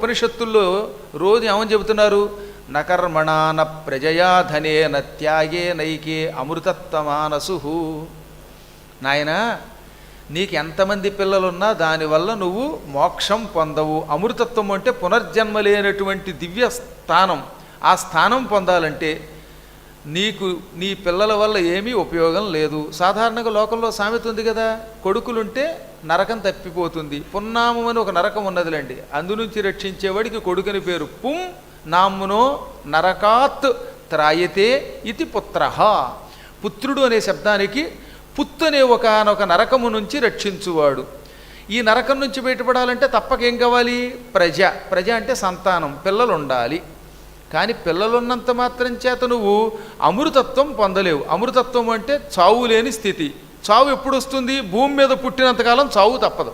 ఉపనిషత్తుల్లో రోజు ఏమని చెబుతున్నారు? నకర్మణాన ప్రజయా ధనేన త్యాగే నైకే అమృతత్వమానసు. నాయన, నీకు ఎంతమంది పిల్లలున్నా దానివల్ల నువ్వు మోక్షం పొందవు. అమృతత్వం అంటే పునర్జన్మ లేనటువంటి దివ్య స్థానం. ఆ స్థానం పొందాలంటే నీకు నీ పిల్లల వల్ల ఏమీ ఉపయోగం లేదు. సాధారణంగా లోకంలో సామెత ఉంది కదా, కొడుకులుంటే నరకం తప్పిపోతుంది. పున్నామం అని ఒక నరకం ఉన్నదిలేండి, అందునుంచి రక్షించేవాడికి కొడుకుని పేరు. పుం నామ్నో నరకాత్ త్రాయతే ఇది పుత్ర. పుత్రుడు అనే శబ్దానికి పుత్తు అనే ఒకనొక నరకము నుంచి రక్షించువాడు. ఈ నరకం నుంచి బయటపడాలంటే తప్పకేం కావాలి? ప్రజ అంటే సంతానం, పిల్లలు ఉండాలి. కానీ పిల్లలున్నంత మాత్రం చేత నువ్వు అమృతత్వం పొందలేవు. అమృతత్వం అంటే చావు లేని స్థితి. చావు ఎప్పుడు వస్తుంది? భూమి మీద పుట్టినంతకాలం చావు తప్పదు.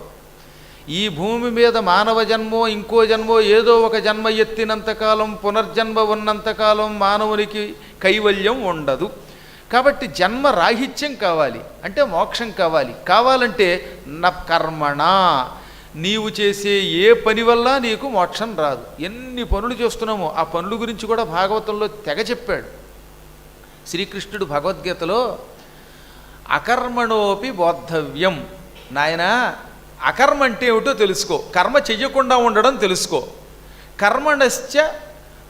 ఈ భూమి మీద మానవ జన్మో ఇంకో జన్మో ఏదో ఒక జన్మ ఎత్తినంతకాలం, పునర్జన్మ ఉన్నంతకాలం మానవునికి కైవల్యం ఉండదు. కాబట్టి జన్మ రాహిత్యం కావాలి అంటే మోక్షం కావాలి. కావాలంటే న కర్మణ, నీవు చేసే ఏ పని వల్ల నీకు మోక్షం రాదు. ఎన్ని పనులు చేస్తున్నామో ఆ పనుల గురించి కూడా భాగవతంలో తెగ చెప్పాడు శ్రీకృష్ణుడు. భగవద్గీతలో అకర్మణోపి బోద్ధవ్యం. నాయన, అకర్మ అంటే ఏమిటో తెలుసుకో, కర్మ చెయ్యకుండా ఉండడం తెలుసుకో. కర్మణశ్చ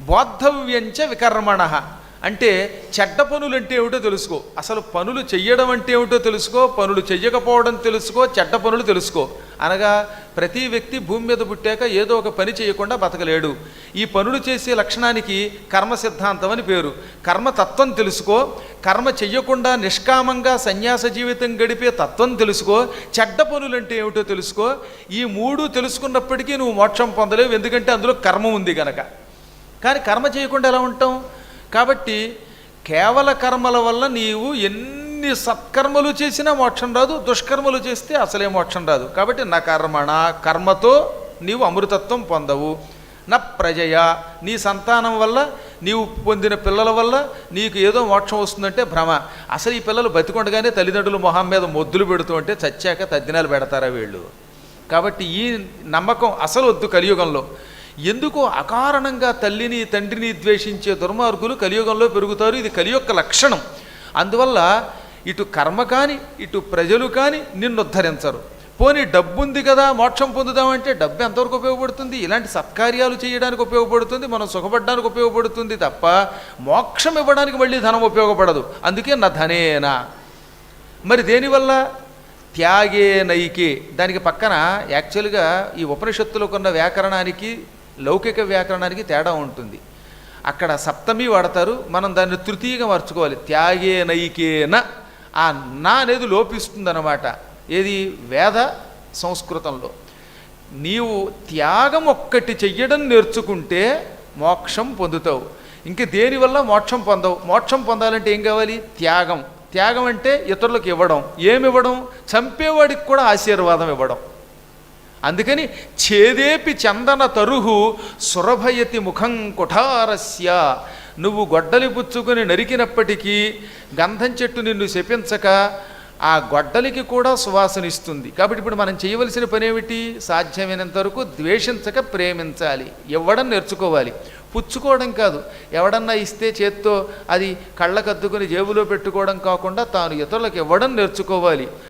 బోద్ధవ్యంచ వికర్మణ అంటే చెడ్డ పనులు అంటే ఏమిటో తెలుసుకో. అసలు పనులు చెయ్యడం అంటే ఏమిటో తెలుసుకో, పనులు చెయ్యకపోవడం తెలుసుకో, చెడ్డ పనులు తెలుసుకో. అనగా ప్రతి వ్యక్తి భూమి మీద పుట్టాక ఏదో ఒక పని చేయకుండా బతకలేడు. ఈ పనులు చేసే లక్షణానికి కర్మ సిద్ధాంతం అని పేరు. కర్మతత్వం తెలుసుకో, కర్మ చెయ్యకుండా నిష్కామంగా సన్యాస జీవితం గడిపే తత్వం తెలుసుకో, చెడ్డ పనులు అంటే ఏమిటో తెలుసుకో. ఈ మూడు తెలుసుకున్నప్పటికీ నువ్వు మోక్షం పొందలేవు, ఎందుకంటే అందులో కర్మ ఉంది గనక. కానీ కర్మ చేయకుండా ఎలా ఉంటాం? కాబట్టి కేవల కర్మల వల్ల నీవు ఎన్ని సత్కర్మలు చేసినా మోక్షం రాదు, దుష్కర్మలు చేస్తే అసలే మోక్షం రాదు. కాబట్టి నా కర్మణ, కర్మతో నీవు అమృతత్వం పొందవు. నా ప్రజయ, నీ సంతానం వల్ల, నీవు పొందిన పిల్లల వల్ల నీకు ఏదో మోక్షం వస్తుందంటే భ్రమ. అసలు ఈ పిల్లలు బతికొండగానే తల్లిదండ్రులు మొహం మీద మొద్దులు పెడుతూ ఉంటే చచ్చాక తద్దినాలు పెడతారా వీళ్ళు? కాబట్టి ఈ నమ్మకం అసలు వద్దు కలియుగంలో. ఎందుకు అకారణంగా తల్లిని తండ్రిని ద్వేషించే దుర్మార్గులు కలియుగంలో పెరుగుతారు. ఇది కలియొక్క లక్షణం. అందువల్ల ఇటు కర్మ కానీ ఇటు ప్రజలు కానీ నిన్ను ఉద్ధరించరు. పోనీ డబ్బు ఉంది కదా మోక్షం పొందుదామంటే డబ్బు ఎంతవరకు ఉపయోగపడుతుంది? ఇలాంటి సత్కార్యాలు చేయడానికి ఉపయోగపడుతుంది, మనం సుఖపడడానికి ఉపయోగపడుతుంది తప్ప మోక్షం ఇవ్వడానికి మళ్ళీ ధనం ఉపయోగపడదు. అందుకే నా ధనేనా. మరి దేనివల్ల? త్యాగే నైకే. దానికి పక్కన యాక్చువల్గా ఈ ఉపనిషత్తులో కొన్న వ్యాకరణానికి లౌకిక వ్యాకరణానికి తేడా ఉంటుంది. అక్కడ సప్తమి వాడతారు, మనం దాన్ని తృతీయగా మార్చుకోవాలి. త్యాగే నైకేన. ఆ నా అనేది లోపిస్తుందన్నమాట. ఏది? వేద సంస్కృతంలో. నీవు త్యాగం ఒక్కటి చెయ్యడం నేర్చుకుంటే మోక్షం పొందుతావు. ఇంక దేనివల్ల మోక్షం పొందవు. మోక్షం పొందాలంటే ఏం కావాలి? త్యాగం. త్యాగం అంటే ఇతరులకు ఇవ్వడం. ఏమివ్వడం? చంపేవాడికి కూడా ఆశీర్వాదం ఇవ్వడం. అందుకని ఛేదేపి చందన తరుహు సురభయతి ముఖం కుఠారస్య. నువ్వు గొడ్డలి పుచ్చుకొని నరికినప్పటికీ గంధం చెట్టు నిన్ను శపించక ఆ గొడ్డలికి కూడా సువాసనిస్తుంది. కాబట్టి ఇప్పుడు మనం చేయవలసిన పని ఏమిటి? సాధ్యమైనంత వరకు ద్వేషించక ప్రేమించాలి. ఇవ్వడం నేర్చుకోవాలి, పుచ్చుకోవడం కాదు. ఎవడన్నా ఇస్తే చేత్తో అది కళ్ళకద్దుకుని జేబులో పెట్టుకోవడం కాకుండా తాను ఇతరులకు ఇవ్వడం నేర్చుకోవాలి.